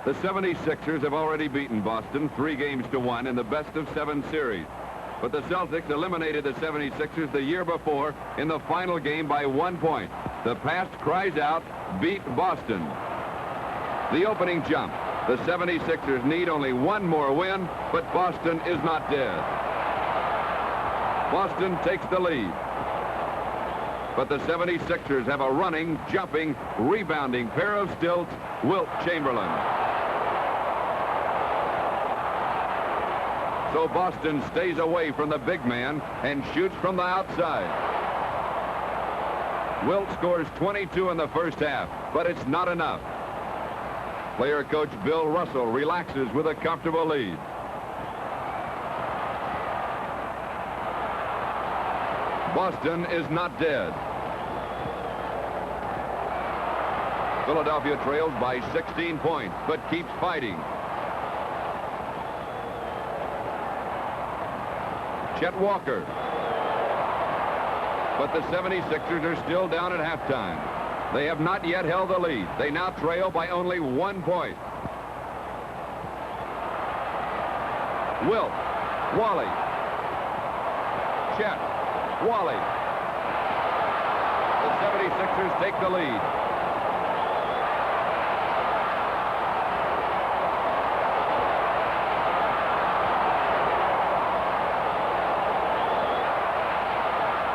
The 76ers have already beaten Boston 3-1 in the best-of-7 series. But the Celtics eliminated the 76ers the year before in the final game by 1 point. The past cries out, beat Boston. The opening jump. The 76ers need only one more win, but Boston is not dead. Boston takes the lead. But the 76ers have a running, jumping, rebounding pair of stilts, Wilt Chamberlain. So Boston stays away from the big man and shoots from the outside. Wilt scores 22 in the first half, but it's not enough. Player coach Bill Russell relaxes with a comfortable lead. Boston is not dead. Philadelphia trails by 16 points, but keeps fighting. Chet Walker. But the 76ers are still down at halftime. They have not yet held the lead. They now trail by only 1 point. Wilt, Wally, Chet, Wally. The 76ers take the lead.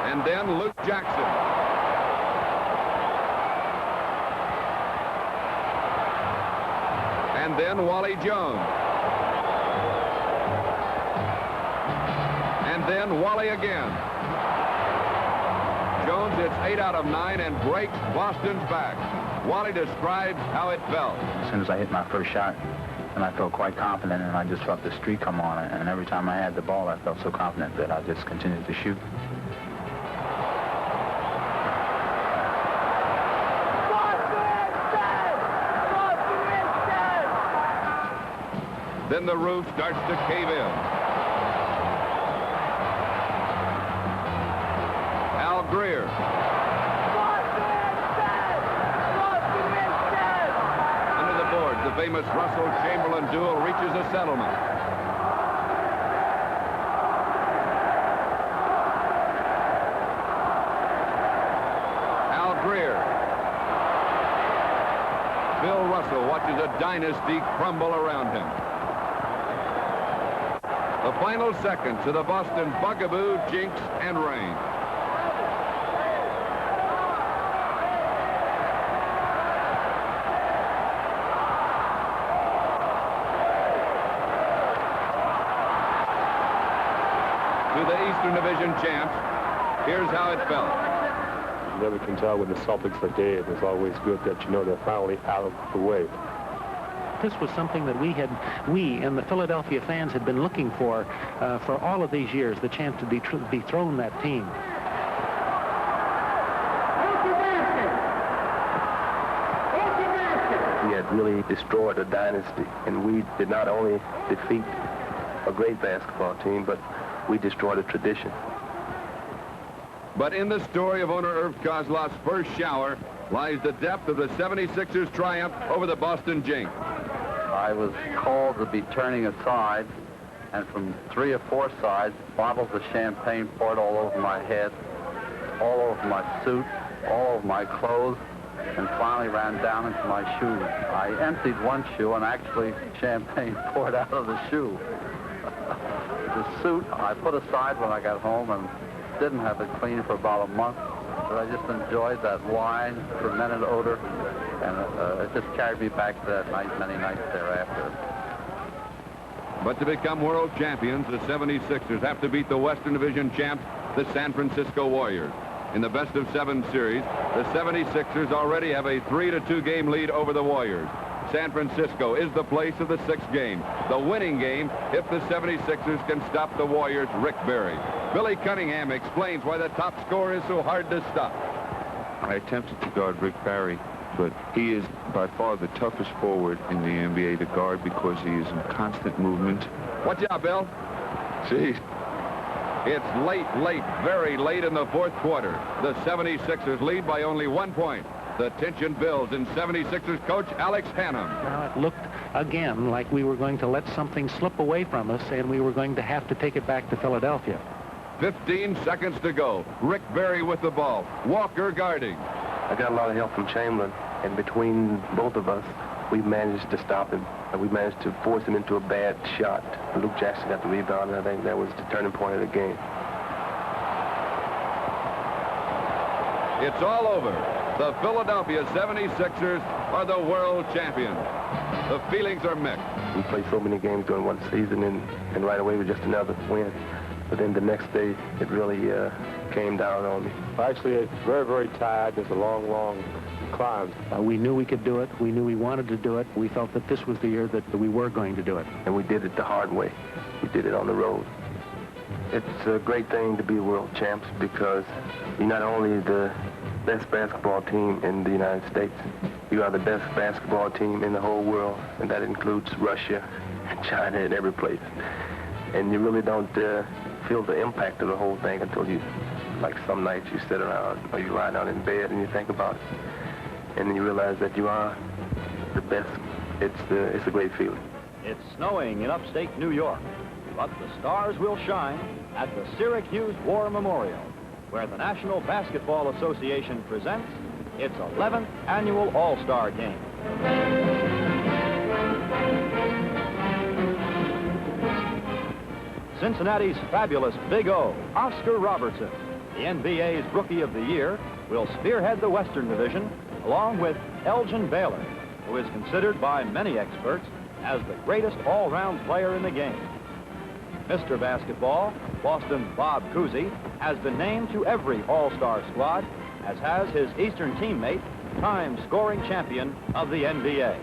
And then Luke Jackson. And then Wally Jones. And then Wally again. Jones hits 8 out of 9 and breaks Boston's back. Wally describes how it felt. As soon as I hit my first shot, and I felt quite confident, and I just felt the streak come on. And every time I had the ball, I felt so confident that I just continued to shoot. Then the roof starts to cave in. Al Greer. Under the boards, the famous Russell Chamberlain duel reaches a settlement. Al Greer. Bill Russell watches a dynasty crumble around him. The final seconds of the Boston bugaboo, jinx, and rain. To the Eastern Division champs, here's how it felt. You never can tell when the Celtics are dead. It's always good that you know they're finally out of the way. This was something that we and the Philadelphia fans had been looking for all of these years, the chance to be thrown that team. We had really destroyed a dynasty, and we did not only defeat a great basketball team, but we destroyed a tradition. But in the story of owner Irv Kozloff's first shower lies the depth of the 76ers' triumph over the Boston Jinx. I was called to be turning aside, and from 3 or 4 sides, bottles of champagne poured all over my head, all over my suit, all over my clothes, and finally ran down into my shoes. I emptied one shoe, and actually champagne poured out of the shoe. The suit I put aside when I got home and didn't have it cleaned for about a month, but I just enjoyed that wine, fermented odor, and it just carried me back to that night many nights thereafter. But to become world champions, the 76ers have to beat the Western Division champs, the San Francisco Warriors. In the best-of-7 series, the 76ers already have a 3-2 game lead over the Warriors. San Francisco is the place of the 6th game, the winning game if the 76ers can stop the Warriors' Rick Barry. Billy Cunningham explains why the top scorer is so hard to stop. I attempted to guard Rick Barry, but he is by far the toughest forward in the NBA to guard because he is in constant movement. Watch out, Bill. Jeez. It's late, very late in the 4th quarter. The 76ers lead by only 1 point. The tension builds, and 76ers coach Alex Hannum. Now it looked again, like we were going to let something slip away from us and we were going to have to take it back to Philadelphia. 15 seconds to go. Rick Barry with the ball. Walker guarding. I got a lot of help from Chamberlain, and between both of us, we managed to stop him. And we managed to force him into a bad shot. Luke Jackson got the rebound, and I think that was the turning point of the game. It's all over. The Philadelphia 76ers are the world champions. The feelings are mixed. We played so many games during one season, and right away was just another win. But then the next day, it really came down on me. Actually, it's very, very tired. It's a long, long climb. We knew we could do it. We knew we wanted to do it. We felt that this was the year that we were going to do it. And we did it the hard way. We did it on the road. It's a great thing to be world champs because you're not only the best basketball team in the United States, you are the best basketball team in the whole world, and that includes Russia and China and every place. And you really don't feel the impact of the whole thing until you, like some nights you sit around or you lie down in bed and you think about it. And then you realize that you are the best. It's a great feeling. It's snowing in upstate New York, but the stars will shine at the Syracuse War Memorial, where the National Basketball Association presents its 11th annual All-Star Game. Cincinnati's fabulous Big O, Oscar Robertson, the NBA's Rookie of the Year, will spearhead the Western Division along with Elgin Baylor, who is considered by many experts as the greatest all-round player in the game. Mr. Basketball, Boston's Bob Cousy, has been named to every All-Star squad, as has his Eastern teammate, time-scoring champion of the NBA.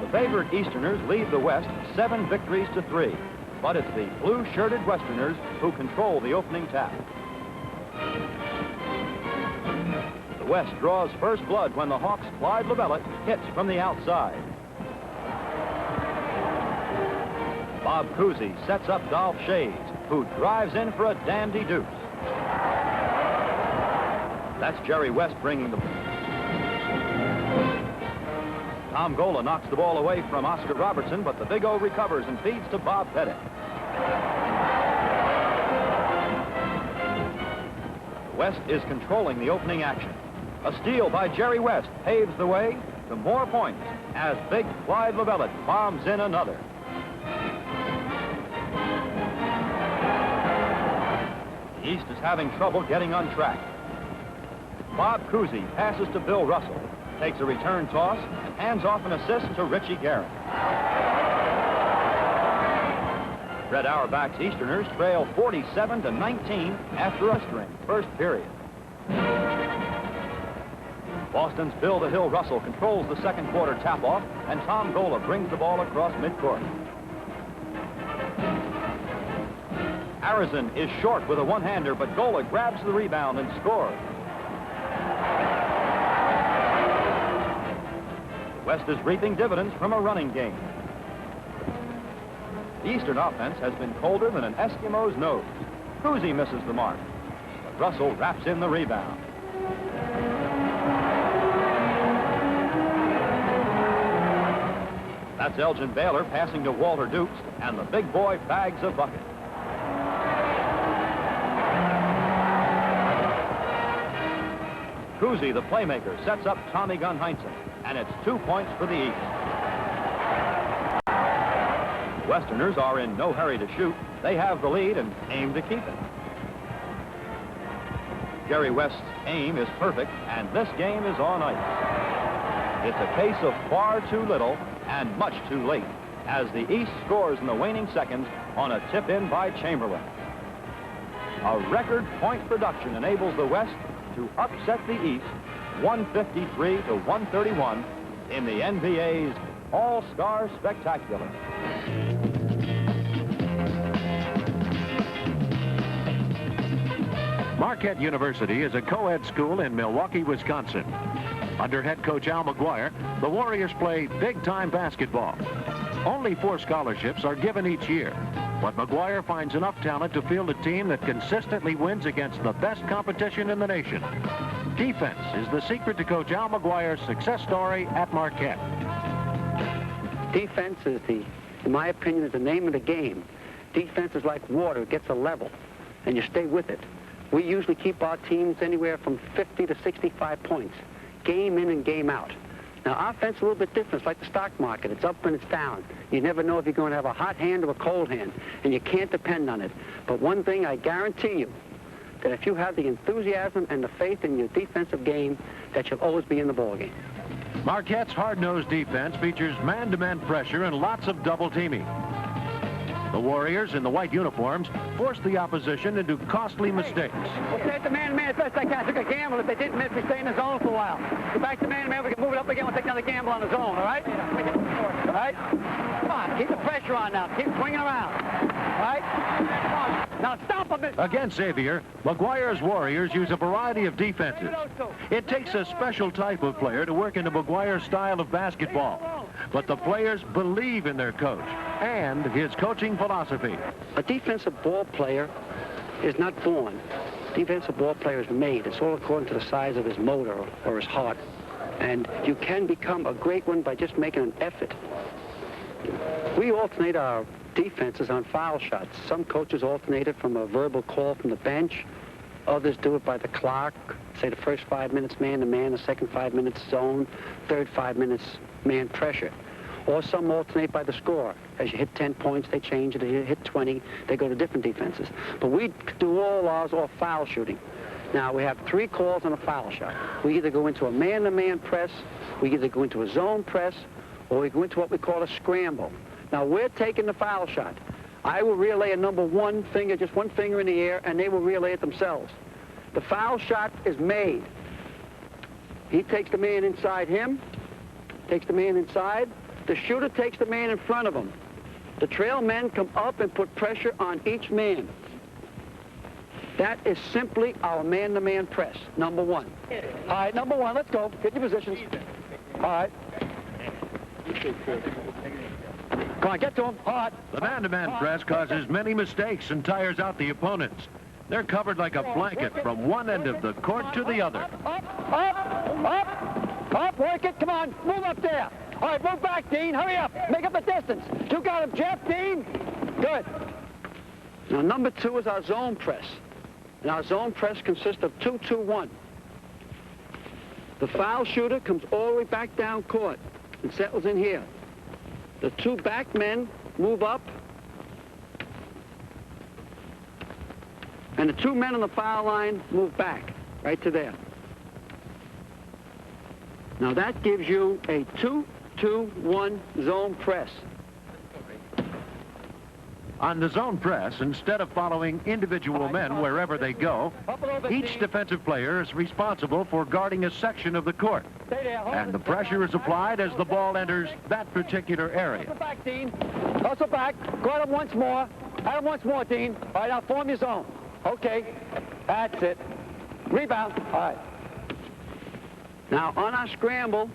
The favored Easterners lead the West 7 victories to 3, but it's the blue-shirted Westerners who control the opening tap. The West draws first blood when the Hawks' Clyde Lovellette hits from the outside. Bob Cousy sets up Dolph Schayes, who drives in for a dandy deuce. That's Jerry West bringing the... Tom Gola knocks the ball away from Oscar Robertson, but the Big O recovers and feeds to Bob Pettit. West is controlling the opening action. A steal by Jerry West paves the way to more points as big Clyde Lovellette bombs in another. The East is having trouble getting on track. Bob Cousy passes to Bill Russell, takes a return toss, and hands off an assist to Richie Guerin. Red Auerbach's Easterners trail 47-19 after a string first period. Boston's Bill the Hill Russell controls the second quarter tap-off, and Tom Gola brings the ball across midcourt. Arizin is short with a one-hander, but Gola grabs the rebound and scores. West is reaping dividends from a running game. The Eastern offense has been colder than an Eskimo's nose. Cousy misses the mark, but Russell wraps in the rebound. That's Elgin Baylor passing to Walter Dukes, and the big boy bags a bucket. Cousy, the playmaker, sets up Tommy Gunn Heinsohn, and it's 2 points for the East. The Westerners are in no hurry to shoot. They have the lead and aim to keep it. Jerry West's aim is perfect, and this game is on ice. It's a case of far too little and much too late, as the East scores in the waning seconds on a tip-in by Chamberlain. A record point production enables the West to upset the East 153-131 in the NBA's All-Star Spectacular. Marquette University is a co-ed school in Milwaukee, Wisconsin. Under head coach Al McGuire, the Warriors play big-time basketball. Only 4 scholarships are given each year, but McGuire finds enough talent to field a team that consistently wins against the best competition in the nation. Defense is the secret to Coach Al McGuire's success story at Marquette. Defense is in my opinion, is the name of the game. Defense is like water. It gets a level, and you stay with it. We usually keep our teams anywhere from 50 to 65 points, game in and game out. Now, offense is a little bit different. It's like the stock market. It's up and it's down. You never know if you're going to have a hot hand or a cold hand, and you can't depend on it. But one thing I guarantee you, that if you have the enthusiasm and the faith in your defensive game, that you'll always be in the ballgame. Marquette's hard-nosed defense features man-to-man pressure and lots of double teaming. The Warriors in the white uniforms force the opposition into costly mistakes. We'll stay at the man-to-man as best I can. I took a gamble. If they didn't miss, we stay in the zone for a while. Go back to man-to-man. We can move it up again. We'll take another gamble on the zone, all right? All right? Come on, keep the pressure on now. Keep swinging around. All right? Now stop a bit. Against Xavier, McGuire's Warriors use a variety of defenses. It takes a special type of player to work into McGuire's style of basketball. But the players believe in their coach and his coaching philosophy. A defensive ball player is not born. Defensive ball player is made. It's all according to the size of his motor or his heart. And you can become a great one by just making an effort. We alternate our defenses on foul shots. Some coaches alternate it from a verbal call from the bench. Others do it by the clock. Say the first 5 minutes man-to-man, the second 5 minutes zone, third 5 minutes man pressure. Or some alternate by the score. As you hit 10 points, they change it. As you hit 20, they go to different defenses. But we do all ours off foul shooting. Now, we have 3 calls on a foul shot. We either go into a man-to-man press, we either go into a zone press, or we go into what we call a scramble. Now, we're taking the foul shot. I will relay a number 1 finger, just 1 finger in the air, and they will relay it themselves. The foul shot is made. He takes the man inside him, takes the man inside. The shooter takes the man in front of him. The trail men come up and put pressure on each man. That is simply our man-to-man press, number 1. All right, number 1, let's go. Get your positions. All right. Come on, get to him. All right. The man-to-man press causes many mistakes and tires out the opponents. They're covered like a blanket from one end of the court to the other. Up, work it. Come on, move up there. All right, move back, Dean. Hurry up. Make up the distance. You got him, Jeff, Dean. Good. Now, number 2 is our zone press. And our zone press consists of 2-2-1. The foul shooter comes all the way back down court and settles in here. The 2 back men move up. And the 2 men on the foul line move back, right to there. Now that gives you a 2-2-1 zone press. On the zone press, instead of following individual men wherever they go, each defensive player is responsible for guarding a section of the court. And the pressure is applied as the ball enters that particular area. Hustle back, Dean. Hustle back. Guard him once more. Add him once more, Dean. All right, now form your zone. Okay. That's it. Rebound. All right. Now, on our scramble,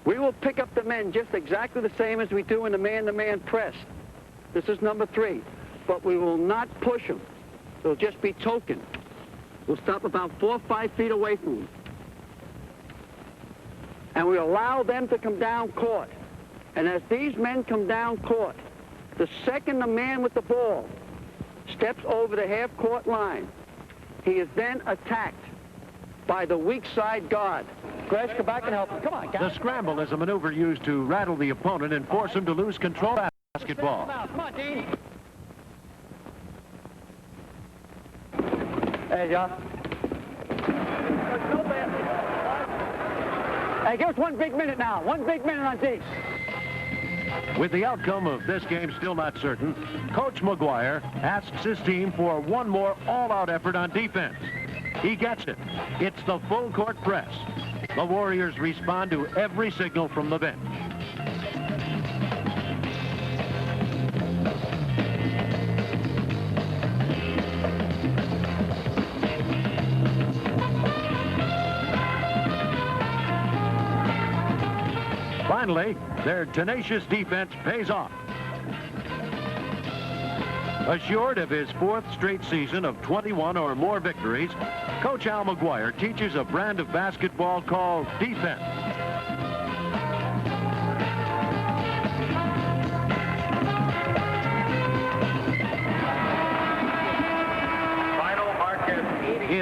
we will pick up the men just exactly the same as we do in the man-to-man press. This is number 3. But we will not push them. It'll just be token. We'll stop about 4 or 5 feet away from them. And we allow them to come down court. And as these men come down court, the second the man with the ball steps over the half-court line, he is then attacked by the weak side guard. Gresh, come back and help him. Come on, guys. The scramble is a maneuver used to rattle the opponent and force him to lose control of basketball. Come on, Dean. There you are. Hey, give us 1 big minute now. 1 big minute on D. With the outcome of this game still not certain, Coach McGuire asks his team for 1 more all-out effort on defense. He gets it. It's the full-court press. The Warriors respond to every signal from the bench. Finally, their tenacious defense pays off. Assured of his 4th straight season of 21 or more victories, Coach Al McGuire teaches a brand of basketball called defense.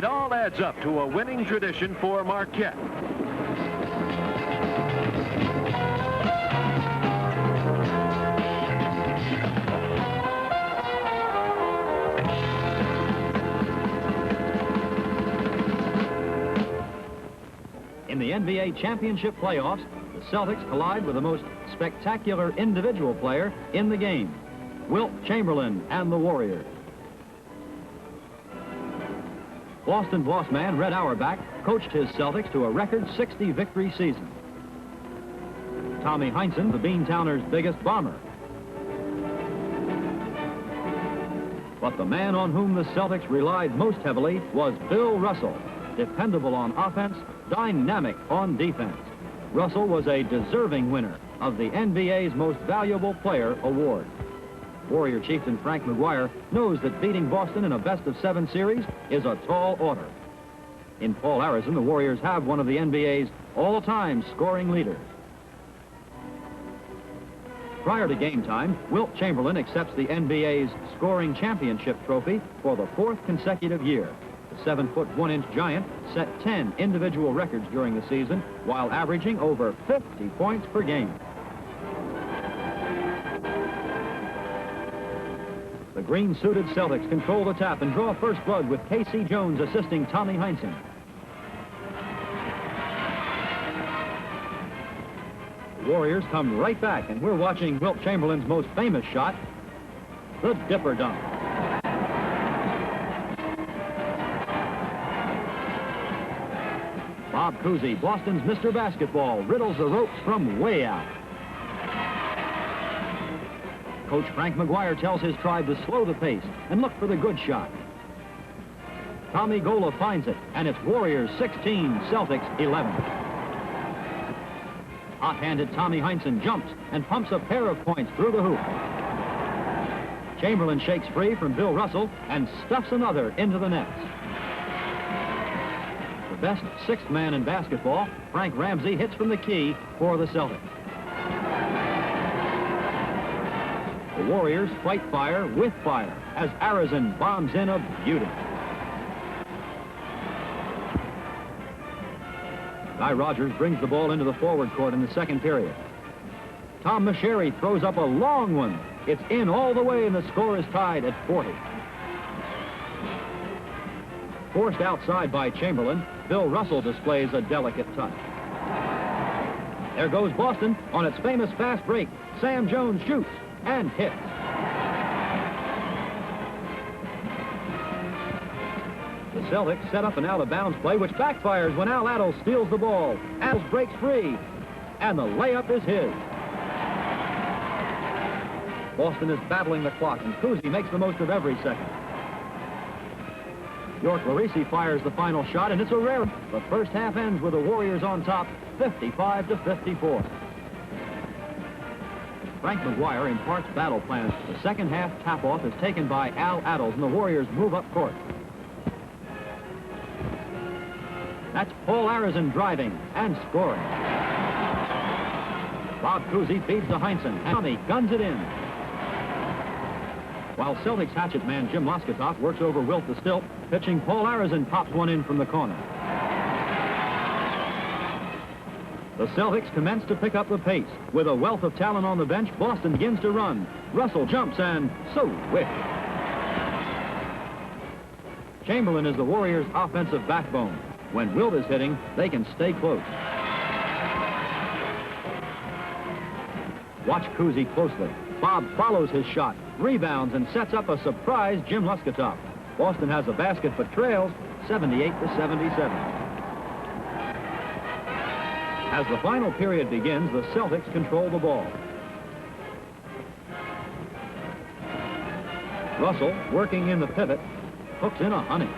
It all adds up to a winning tradition for Marquette. In the NBA championship playoffs, the Celtics collide with the most spectacular individual player in the game, Wilt Chamberlain and the Warriors. Boston boss man Red Auerbach coached his Celtics to a record 60-victory season. Tommy Heinsohn, the Beantowners' biggest bomber. But the man on whom the Celtics relied most heavily was Bill Russell, dependable on offense, dynamic on defense. Russell was a deserving winner of the NBA's Most Valuable Player award. Warrior chieftain Frank McGuire knows that beating Boston in a best-of-7 series is a tall order. In Paul Arizin, the Warriors have one of the NBA's all-time scoring leaders. Prior to game time, Wilt Chamberlain accepts the NBA's scoring championship trophy for the 4th consecutive year. The 7-foot-1-inch giant set 10 individual records during the season while averaging over 50 points per game. The green-suited Celtics control the tap and draw first blood with K.C. Jones assisting Tommy Heinsohn. The Warriors come right back, and we're watching Wilt Chamberlain's most famous shot, the dipper dunk. Bob Cousy, Boston's Mr. Basketball, riddles the ropes from way out. Coach Frank McGuire tells his tribe to slow the pace and look for the good shot. Tommy Gola finds it, and it's Warriors 16, Celtics 11. Hot-handed Tommy Heinsohn jumps and pumps a pair of points through the hoop. Chamberlain shakes free from Bill Russell and stuffs another into the nets. The best sixth man in basketball, Frank Ramsey, hits from the key for the Celtics. The Warriors fight fire with fire as Arizin bombs in a beauty. Guy Rogers brings the ball into the forward court in the second period. Tom Meschery throws up a long one. It's in all the way, and the score is tied at 40. Forced outside by Chamberlain, Bill Russell displays a delicate touch. There goes Boston on its famous fast break. Sam Jones shoots and hits. The Celtics set up an out-of-bounds play, which backfires when Al Attles steals the ball. Attles breaks free, and the layup is his. Boston is battling the clock, and Cousy makes the most of every second. York Larisi fires the final shot, and it's a rare. The first half ends with the Warriors on top, 55-54. Frank McGuire imparts battle plans. The second half tap-off is taken by Al Attles, and the Warriors move up court. That's Paul Arizin driving and scoring. Bob Cousy feeds to Heinsohn, and Tommy guns it in. While Celtics hatchet man Jim Moskatoff works over Wilt the Stilt, pitching Paul Arizin pops one in from the corner. The Celtics commence to pick up the pace. With a wealth of talent on the bench, Boston begins to run. Russell jumps and so whiff. Chamberlain is the Warriors' offensive backbone. When Wilt is hitting, they can stay close. Watch Cousy closely. Bob follows his shot, rebounds, and sets up a surprise Jim Moskatoff. Boston has a basket but trails 78-77. As the final period begins, the Celtics control the ball. Russell, working in the pivot, hooks in a honey.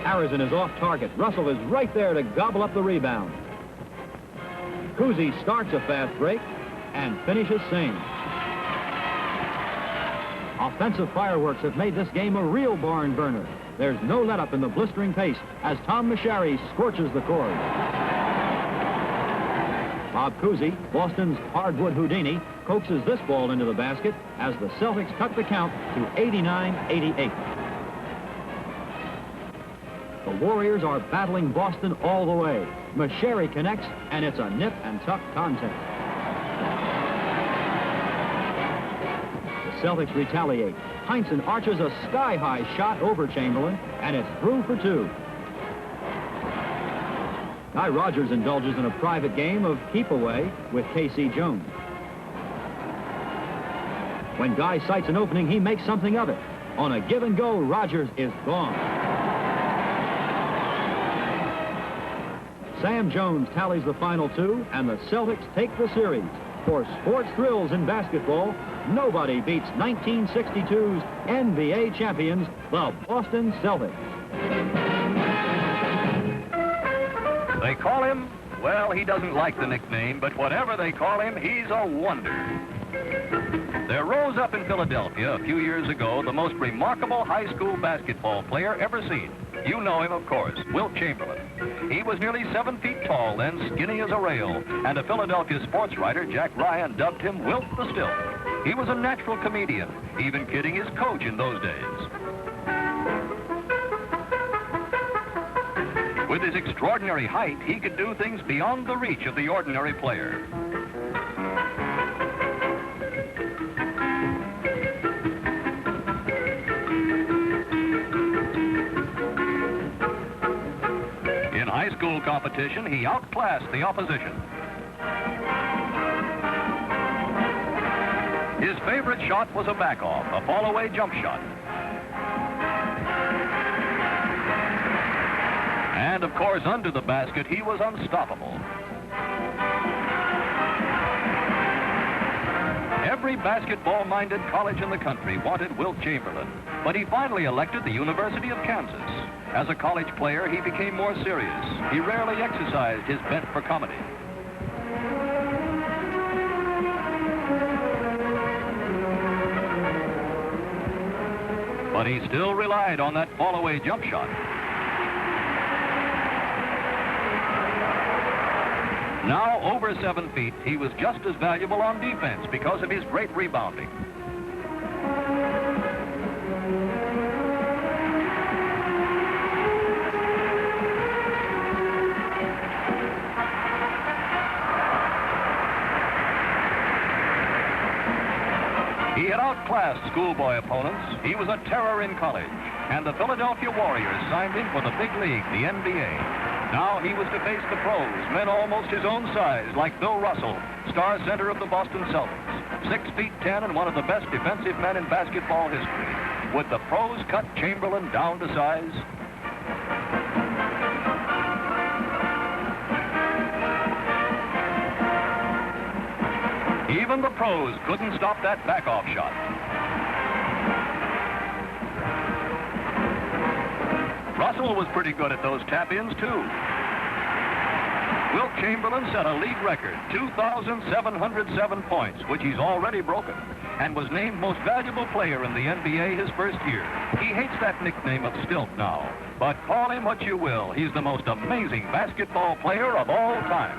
Arizin is off target. Russell is right there to gobble up the rebound. Cousy starts a fast break and finishes sane. Offensive fireworks have made this game a real barn burner. There's no let-up in the blistering pace as Tom Meschery scorches the court. Bob Cousy, Boston's hardwood Houdini, coaxes this ball into the basket as the Celtics cut the count to 89-88. The Warriors are battling Boston all the way. Masheri connects, and it's a nip-and-tuck contest. The Celtics retaliate. Heinsohn arches a sky-high shot over Chamberlain, and it's through for two. Guy Rogers indulges in a private game of keep-away with K.C. Jones. When Guy sights an opening, he makes something of it. On a give and go, Rogers is gone. Sam Jones tallies the final two, and the Celtics take the series. For sports thrills in basketball, nobody beats 1962's NBA champions, the Boston Celtics. They call him, well, he doesn't like the nickname, but whatever they call him, he's a wonder. There rose up in Philadelphia a few years ago the most remarkable high school basketball player ever seen. You know him, of course, Wilt Chamberlain. He was nearly 7 feet tall, then skinny as a rail, and a Philadelphia sports writer, Jack Ryan, dubbed him Wilt the Stilt. He was a natural comedian, even kidding his coach in those days. With his extraordinary height, he could do things beyond the reach of the ordinary player. In high school competition, he outclassed the opposition. His favorite shot was a back-off, a fall-away jump shot. And, of course, under the basket, he was unstoppable. Every basketball-minded college in the country wanted Wilt Chamberlain, but he finally elected the University of Kansas. As a college player, he became more serious. He rarely exercised his bent for comedy. But he still relied on that fall-away jump shot. Now, over 7 feet, he was just as valuable on defense because of his great rebounding. He had outclassed schoolboy opponents. He was a terror in college, and the Philadelphia Warriors signed him for the big league, the NBA. Now he was to face the pros, men almost his own size, like Bill Russell, star center of the Boston Celtics. 6 feet 10 and one of the best defensive men in basketball history. Would the pros cut Chamberlain down to size? Even the pros couldn't stop that back-off shot. Russell was pretty good at those tap-ins, too. Wilt Chamberlain set a league record, 2,707 points, which he's already broken, and was named most valuable player in the NBA his first year. He hates that nickname of Stilt now, but call him what you will, he's the most amazing basketball player of all time.